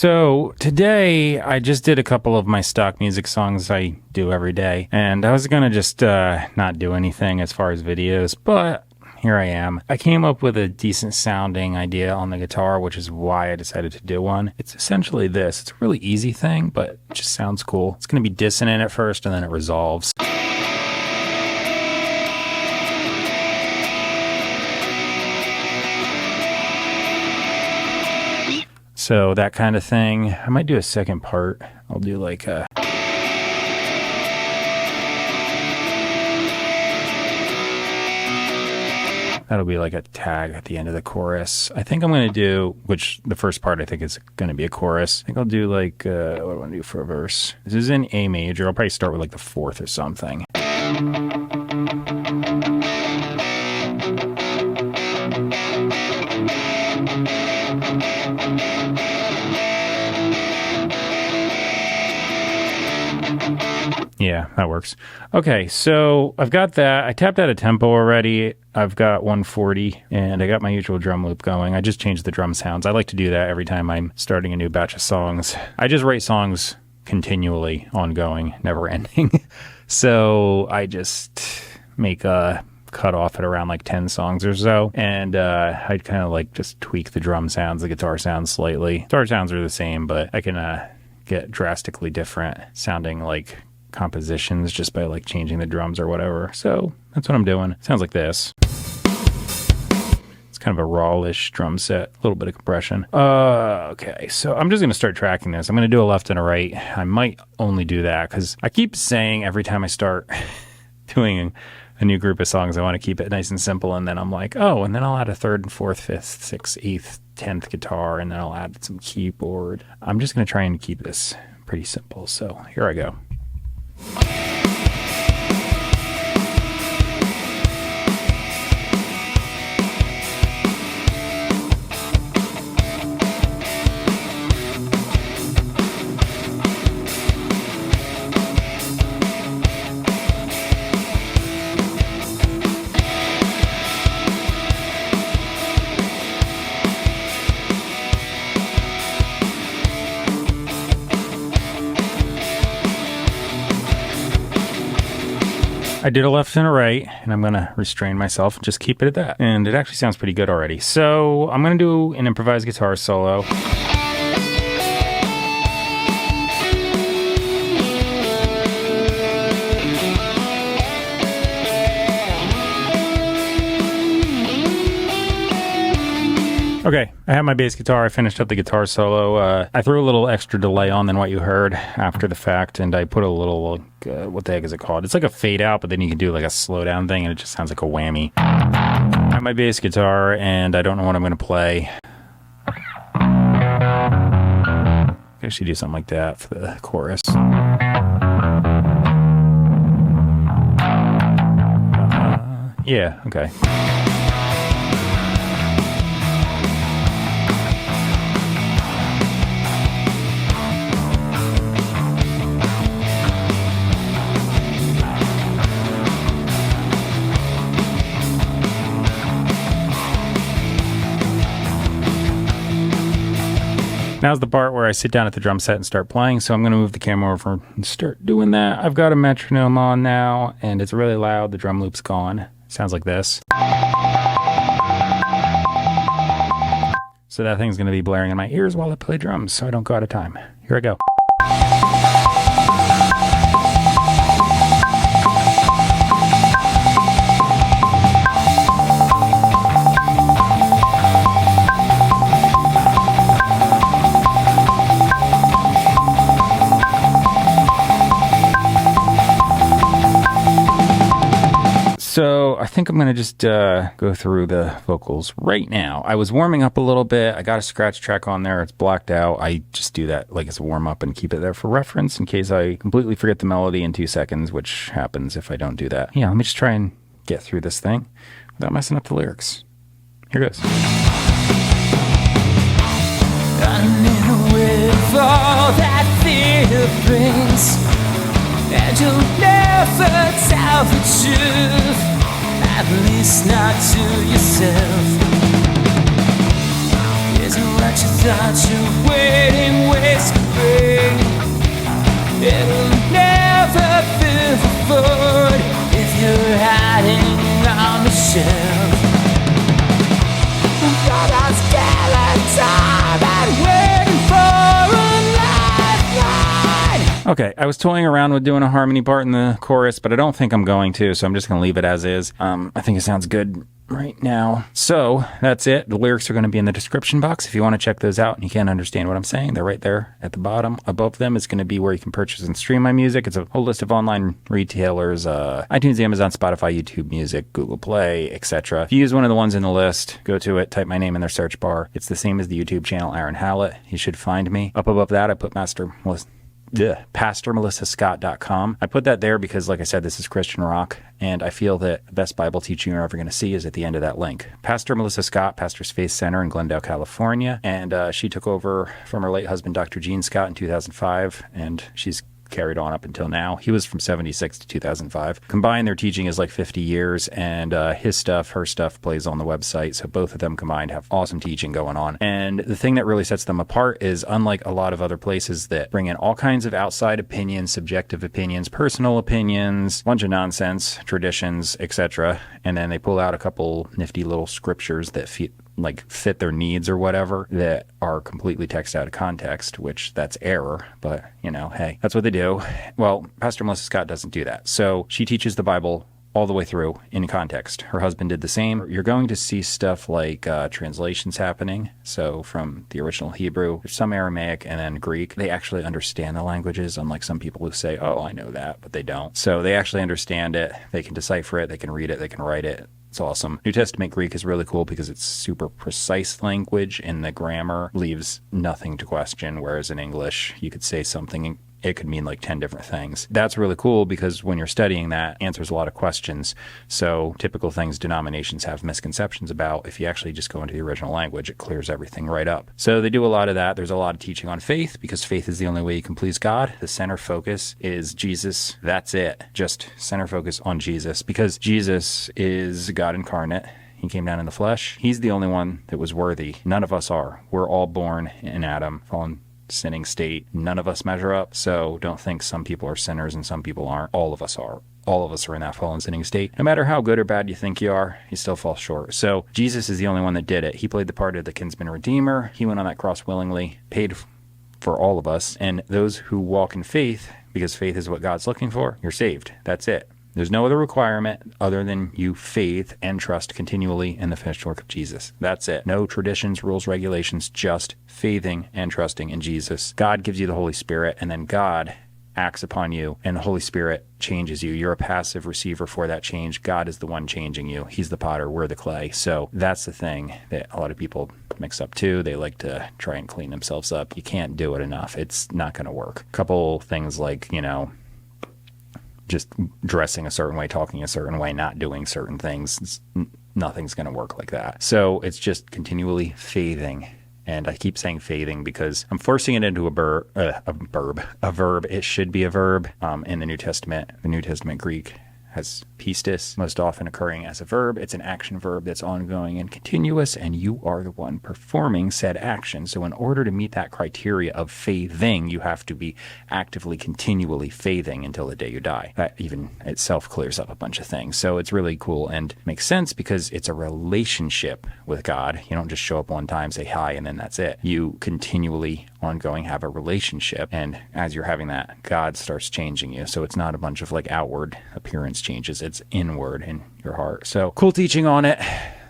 So today I just did a couple of my stock music songs I do every day, and I was gonna just not do anything as far as videos, but here I am. I came up with a decent sounding idea on the guitar, which is why I decided to do one. It's essentially this. It's a really easy thing, but it just sounds cool. It's gonna be dissonant at first, and then it resolves. So that kind of thing. I might do a second part. I'll do like a... That'll be like a tag at the end of the chorus. I think I'm going to do, which the first part I think is going to be a chorus. I think I'll do like, what do I want to do for a verse? This is in A major. I'll probably start with like the fourth or something. Yeah, that works. Okay, so I've got that. I tapped out a tempo already. I've got 140, and I got my usual drum loop going. I just changed the drum sounds. I like to do that every time I'm starting a new batch of songs. I just write songs continually, ongoing, never ending. So I just make a cut off at around like 10 songs or so, and I'd kind of like just tweak the drum sounds, the guitar sounds slightly. Guitar sounds are the same, but I can get drastically different sounding like compositions just by like changing the drums or whatever. So that's what I'm doing. Sounds like this. It's kind of a raw-ish drum set, a little bit of compression. Okay, so I'm just going to start tracking this. I'm going to do a left and a right. I might only do that because I keep saying every time I start doing a new group of songs, I want to keep it nice and simple, and then I'm like, oh, and then I'll add a third and fourth, fifth, sixth, eighth, 10th guitar, and then I'll add some keyboard. I'm just going to try and keep this pretty simple. So here I go. I did a left and a right, and I'm going to restrain myself and just keep it at that. And it actually sounds pretty good already. So I'm going to do an improvised guitar solo. Okay, I have my bass guitar. I finished up the guitar solo. I threw a little extra delay on than what you heard after the fact, and I put a little, what the heck is it called? It's like a fade out, but then you can do like a slow down thing, and it just sounds like a whammy. I have my bass guitar, and I don't know what I'm going to play. I should do something like that for the chorus. Yeah, okay. Now's the part where I sit down at the drum set and start playing, so I'm going to move the camera over and start doing that. I've got a metronome on now, and it's really loud. The drum loop's gone. Sounds like this. So that thing's going to be blaring in my ears while I play drums, so I don't go out of time. Here I go. So I think I'm going to just go through the vocals right now. I was warming up a little bit. I got a scratch track on there. It's blocked out. I just do that like as a warm up and keep it there for reference in case I completely forget the melody in 2 seconds, which happens if I don't do that. Yeah, let me just try and get through this thing without messing up the lyrics. Here goes. Running away with all that fear brings, and you'll never tell the truth, at least not to yourself. Isn't what you thought you waiting ways could bring. It'll never feel fulfilled if you're hiding on the shelf. Got a skeleton and waiting for a lifeline. Okay, I was toying around with doing a harmony part in the chorus, but I don't think I'm going to, so I'm just going to leave it as is. I think it sounds good right now. So that's it. The lyrics are going to be in the description box if you want to check those out and you can't understand what I'm saying. They're right there at the bottom. Above them is going to be where you can purchase and stream my music. It's a whole list of online retailers, iTunes, Amazon, Spotify, YouTube Music, Google Play, etc. If you use one of the ones in the list, go to it, type my name in their search bar. It's the same as the YouTube channel, Aaron Hallett. You should find me. Up above that, I put PastorMelissaScott.com. I put that there because, like I said, this is Christian rock, and I feel that the best Bible teaching you're ever going to see is at the end of that link. Pastor Melissa Scott, Pastor's Faith Center in Glendale, California, and she took over from her late husband, Dr. Gene Scott, in 2005, and she's carried on up until now. He was from 76 to 2005. Combined, their teaching is like 50 years, and his stuff, her stuff plays on the website. So both of them combined have awesome teaching going on. And the thing that really sets them apart is, unlike a lot of other places that bring in all kinds of outside opinions, subjective opinions, personal opinions, a bunch of nonsense, traditions, etc., and then they pull out a couple nifty little scriptures that fit their needs or whatever, that are completely text out of context, which that's error, but hey, that's what they do. Well, Pastor Melissa Scott doesn't do that. So she teaches the Bible all the way through in context. Her husband did the same. You're going to see stuff like translations happening. So from the original Hebrew, there's some Aramaic and then Greek. They actually understand the languages, unlike some people who say, oh, I know that, but they don't. So they actually understand it. They can decipher it. They can read it. They can write it. It's awesome. New Testament Greek is really cool because it's super precise language and the grammar leaves nothing to question, whereas in English, you could say something, it could mean like 10 different things. That's really cool because when you're studying that, it answers a lot of questions. So typical things denominations have misconceptions about, if you actually just go into the original language, it clears everything right up. So they do a lot of that. There's a lot of teaching on faith because faith is the only way you can please God. The center focus is Jesus. That's it. Just center focus on Jesus because Jesus is God incarnate. He came down in the flesh. He's the only one that was worthy. None of us are. We're all born in Adam, fallen sinning state. None of us measure up. So don't think some people are sinners and some people aren't. All of us are. All of us are in that fallen sinning state. No matter how good or bad you think you are, you still fall short. So Jesus is the only one that did it. He played the part of the kinsman redeemer. He went on that cross willingly, paid for all of us. And those who walk in faith, because faith is what God's looking for, you're saved. That's it. There's no other requirement other than you faith and trust continually in the finished work of Jesus. That's it. No traditions, rules, regulations, just faithing and trusting in Jesus. God gives you the Holy Spirit, and then God acts upon you, and the Holy Spirit changes you. You're a passive receiver for that change. God is the one changing you. He's the potter, we're the clay. So that's the thing that a lot of people mix up too. They like to try and clean themselves up. You can't do it enough. It's not going to work. A couple things like, just dressing a certain way, talking a certain way, not doing certain things. Nothing's going to work like that. So it's just continually faithing. And I keep saying faithing because I'm forcing it into a verb. It should be a verb in the New Testament. The New Testament Greek has pistis, most often occurring as a verb. It's an action verb that's ongoing and continuous, and you are the one performing said action. So in order to meet that criteria of faithing, you have to be actively, continually faithing until the day you die. That even itself clears up a bunch of things. So it's really cool and makes sense because it's a relationship with God. You don't just show up one time, say hi, and then that's it. You continually, ongoing, have a relationship, and as you're having that, God starts changing you. So it's not a bunch of like outward appearance changes. It's inward in your heart. So cool teaching on it.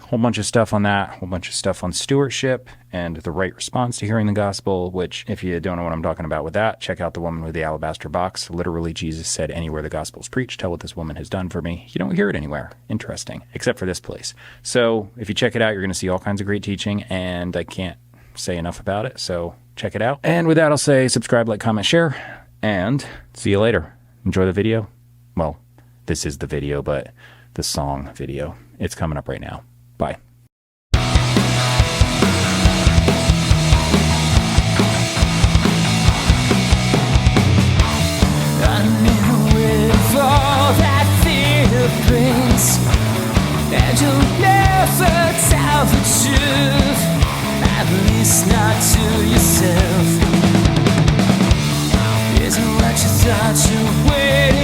Whole bunch of stuff on that, whole bunch of stuff on stewardship and the right response to hearing the gospel, which if you don't know what I'm talking about with that, check out the woman with the alabaster box. Literally, Jesus said, anywhere the gospel's preached, tell what this woman has done for me. You don't hear it anywhere. Interesting. Except for this place. So if you check it out, you're going to see all kinds of great teaching, and I can't say enough about it. So check it out. And with that, I'll say subscribe, like, comment, share, and see you later. Enjoy the video. Well, this is the video, but the song video. It's coming up right now. Bye. And you'll never tell the truth, at least not such a waiting